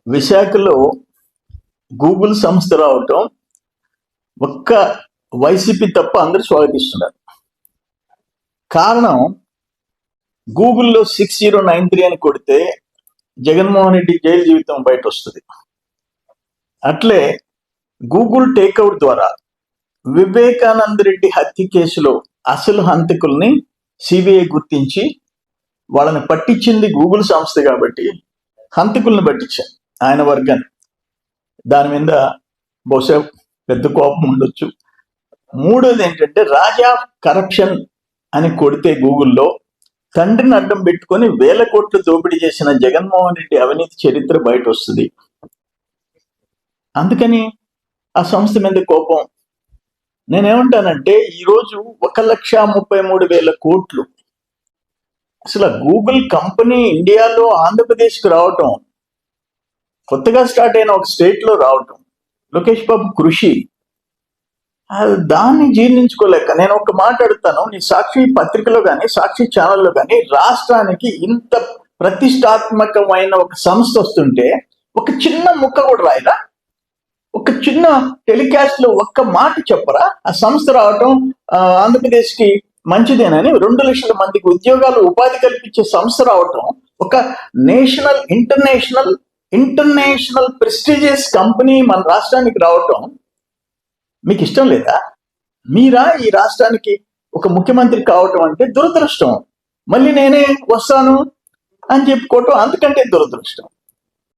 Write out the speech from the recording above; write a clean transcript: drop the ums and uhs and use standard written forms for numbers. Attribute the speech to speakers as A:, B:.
A: విశాఖలో గూగుల్ సంస్థ రావటం ఒక్క వైసీపీ తప్ప అందరూ స్వాగతిస్తున్నారు. కారణం, గూగుల్లో 6093 అని కొడితే జగన్మోహన్ రెడ్డి జైలు జీవితం బయట వస్తుంది. అట్లే గూగుల్ టేక్అవుట్ ద్వారా వివేకానంద రెడ్డి హత్య కేసులో అసలు హంతకుల్ని సిబిఐ గుర్తించి వాళ్ళని పట్టించింది గూగుల్ సంస్థ కాబట్టి హంతకుల్ని పట్టించారు ఆయన వర్గాన్ని. దాని మీద బహుశా పెద్ద కోపం ఉండొచ్చు. మూడోది ఏంటంటే, రాజా కరప్షన్ అని కొడితే గూగుల్లో తండ్రిని అడ్డం పెట్టుకొని 1000 కోట్లు దోపిడీ చేసిన జగన్మోహన్ రెడ్డి అవినీతి చరిత్ర బయట వస్తుంది. అందుకని ఆ సంస్థ మీద కోపం. నేనేమంటానంటే, ఈరోజు 1,33,000 కోట్లు అసలు గూగుల్ కంపెనీ ఇండియాలో ఆంధ్రప్రదేశ్కి రావటం, కొత్తగా స్టార్ట్ అయిన ఒక స్టేట్లో రావటం, లోకేష్ బాబు కృషి, దాన్ని జీర్ణించుకోలేక నేను ఒక మాట్లాడుతాను. నీ సాక్షి పత్రికలో కానీ సాక్షి ఛానల్లో కానీ రాష్ట్రానికి ఇంత ప్రతిష్టాత్మకమైన ఒక సంస్థ వస్తుంటే ఒక చిన్న ముక్క కూడా రాయరా? ఒక చిన్న టెలికాస్ట్ లో ఒక్క మాట చెప్పరా? ఆ సంస్థ రావటం ఆంధ్రప్రదేశ్ కి మంచిదేనని, 2 లక్షల మందికి ఉద్యోగాలు ఉపాధి కల్పించే సంస్థ రావటం, ఒక నేషనల్ ఇంటర్నేషనల్ ప్రెస్టీజియస్ కంపెనీ మన రాష్ట్రానికి రావటం మీకు ఇష్టం లేదా? మీరా ఈ రాష్ట్రానికి ఒక ముఖ్యమంత్రి కావటం అంటే దురదృష్టం. మళ్ళీ నేనే వస్తాను అని చెప్పుకోవటం అంతకంటే దురదృష్టం.